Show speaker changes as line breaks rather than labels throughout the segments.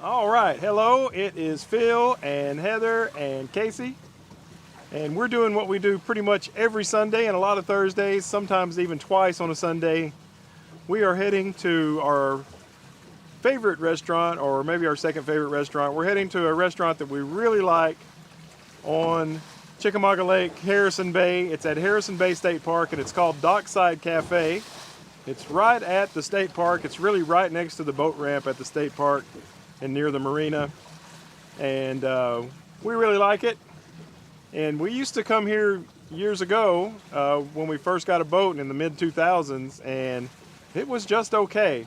All right, hello, it is Phil and Heather and Casey, and we're doing what we do pretty much every Sunday and a lot of Thursdays, sometimes even twice on a Sunday. We are heading to our favorite restaurant, or maybe our second favorite restaurant. We're heading to a restaurant that we really like on Chickamauga Lake, Harrison Bay. It's at Harrison Bay State Park, and it's called Dockside Cafe. It's right at the state park. It's really right next to the boat ramp at the state park and near the marina, and we really like it. And we used to come here years ago when we first got a boat in the mid-2000s, and it was just okay,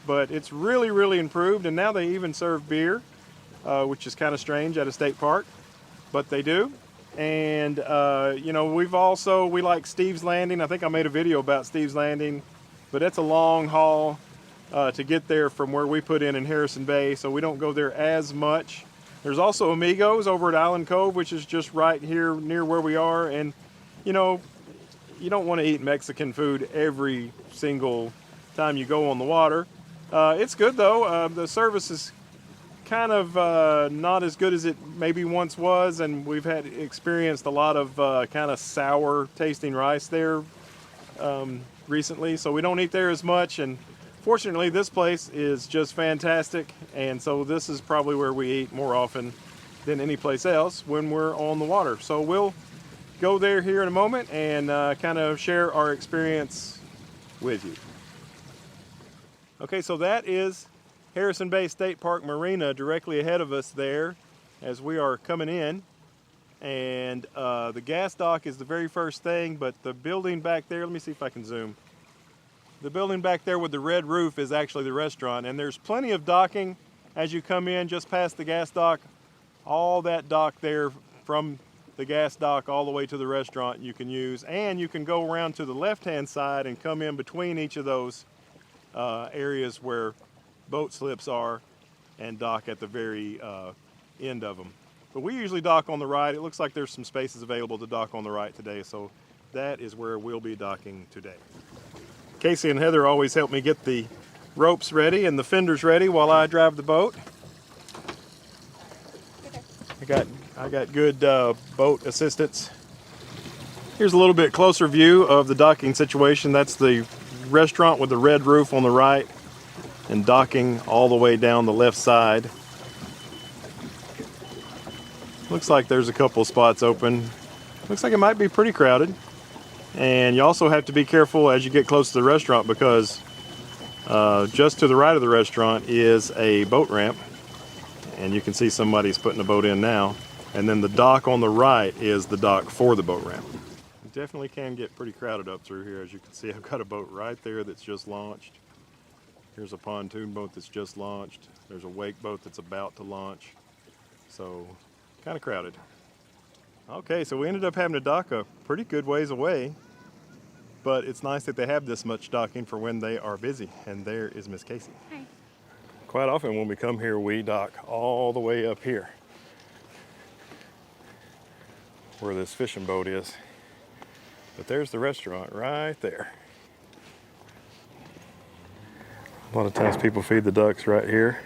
but it's really improved. And now they even serve beer, which is kind of strange at a state park, but they do. And you know, we like Steve's Landing. I think I made a video about Steve's Landing, but it's a long haul to get there from where we put in Harrison Bay, so we don't go there as much. There's also Amigos over at Island Cove, which is just right here near where we are. And you know, you don't want to eat Mexican food every single time you go on the water. It's good though. The service is kind of not as good as it maybe once was, and we've experienced a lot of kind of sour tasting rice there recently, so we don't eat there as much. And fortunately, this place is just fantastic, and so this is probably where we eat more often than any place else when we're on the water. So we'll go there here in a moment and kind of share our experience with you. Okay, so that is Harrison Bay State Park Marina directly ahead of us there as we are coming in. And the gas dock is the very first thing, but the building back there, let me see if I can zoom. The building back there with the red roof is actually the restaurant, and there's plenty of docking as you come in just past the gas dock. All that dock there from the gas dock all the way to the restaurant you can use, and you can go around to the left-hand side and come in between each of those areas where boat slips are and dock at the very end of them. But we usually dock on the right. It looks like there's some spaces available to dock on the right today, so that is where we'll be docking today. Casey and Heather always help me get the ropes ready and the fenders ready while I drive the boat. I got good boat assistance. Here's a little bit closer view of the docking situation. That's the restaurant with the red roof on the right and docking all the way down the left side. Looks like there's a couple spots open. Looks like it might be pretty crowded. And you also have to be careful as you get close to the restaurant, because just to the right of the restaurant is a boat ramp, and you can see somebody's putting a boat in now. And then the dock on the right is the dock for the boat ramp. It definitely can get pretty crowded up through here. As you can see, I've got a boat right there that's just launched. Here's a pontoon boat that's just launched. There's a wake boat that's about to launch. So kind of crowded. Okay, so we ended up having to dock a pretty good ways away, but it's nice that they have this much docking for when they are busy. And there is Miss Casey.
Hi.
Quite often when we come here, we dock all the way up here where this fishing boat is. But there's the restaurant right there. A lot of times people feed the ducks right here,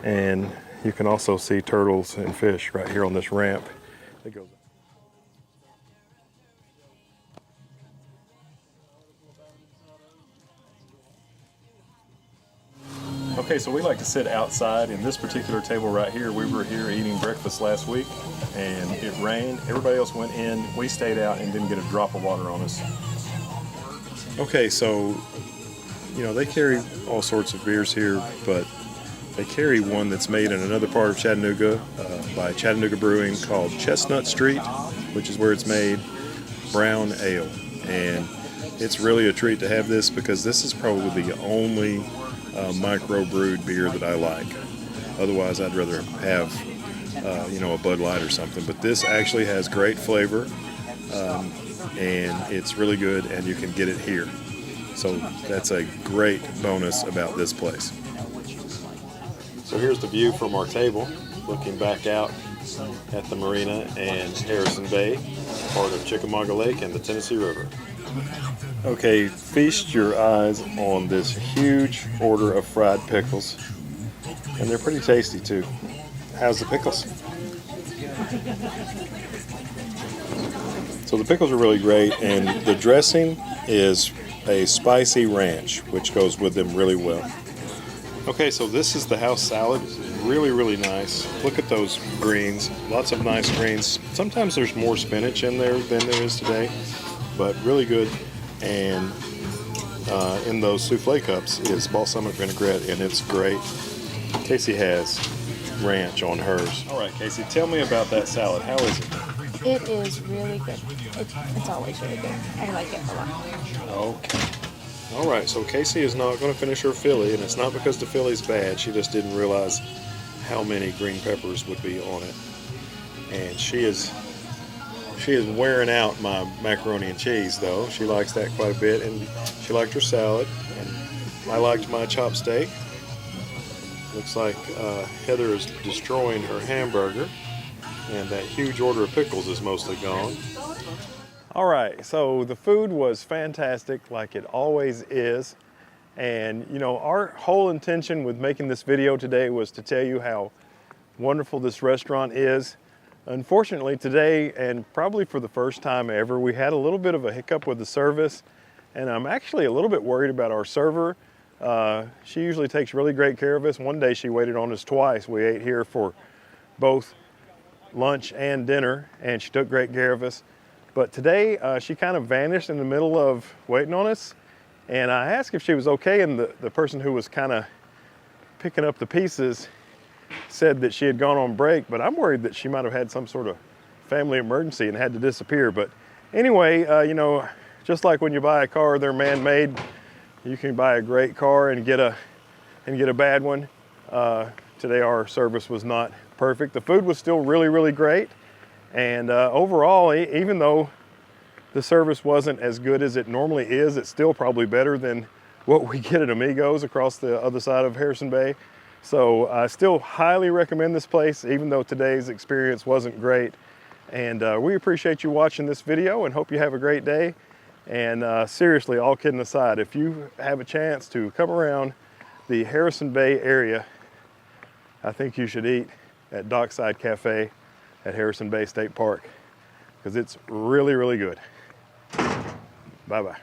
and you can also see turtles and fish right here on this ramp that goes up. Okay, so we like to sit outside. In this particular table right here, we were here eating breakfast last week, and it rained. Everybody else went in. We stayed out and didn't get a drop of water on us. Okay, so, you know, they carry all sorts of beers here, but they carry one that's made in another part of Chattanooga by Chattanooga Brewing called Chestnut Street, which is where it's made, brown ale. And it's really a treat to have this, because this is probably the only micro-brewed beer that I like. Otherwise, I'd rather have, you know, a Bud Light or something. But this actually has great flavor, and it's really good, and you can get it here. So that's a great bonus about this place. So here's the view from our table, looking back out at the marina and Harrison Bay, part of Chickamauga Lake and the Tennessee River. Okay, feast your eyes on this huge order of fried pickles. And they're pretty tasty too. How's the pickles? So the pickles are really great, and the dressing is a spicy ranch, which goes with them really well. Okay, so this is the house salad. Really, really nice. Look at those greens. Lots of nice greens. Sometimes there's more spinach in there than there is today, but really good. And in those souffle cups is balsamic vinaigrette, and it's great. Casey has ranch on hers. All right, Casey, tell me about that salad. How is it?
It is really good. It's always really good. I like it a lot.
Okay. All right, so Casey is not going to finish her Philly, and it's not because the Philly's bad. She just didn't realize how many green peppers would be on it. And she is wearing out my macaroni and cheese, though. She likes that quite a bit, and she liked her salad, and I liked my chop steak. Looks like Heather is destroying her hamburger, and that huge order of pickles is mostly gone. All right, so the food was fantastic, like it always is. And you know, our whole intention with making this video today was to tell you how wonderful this restaurant is. Unfortunately today, and probably for the first time ever, we had a little bit of a hiccup with the service, and I'm actually a little bit worried about our server. She usually takes really great care of us. One day she waited on us twice. We ate here for both lunch and dinner, and she took great care of us. But today she kind of vanished in the middle of waiting on us, and I asked if she was okay, and the person who was kind of picking up the pieces said that she had gone on break, but I'm worried that she might have had some sort of family emergency and had to disappear. But anyway, you know, just like when you buy a car, they're man-made. You can buy a great car and get a bad one. Today our service was not perfect. The food was still really, really great. And overall, even though the service wasn't as good as it normally is, it's still probably better than what we get at Amigos across the other side of Harrison Bay. So I still highly recommend this place, even though today's experience wasn't great. And we appreciate you watching this video and hope you have a great day. And seriously, all kidding aside, if you have a chance to come around the Harrison Bay area, I think you should eat at Dockside Cafe at Harrison Bay State Park, because it's really, really good. Bye-bye.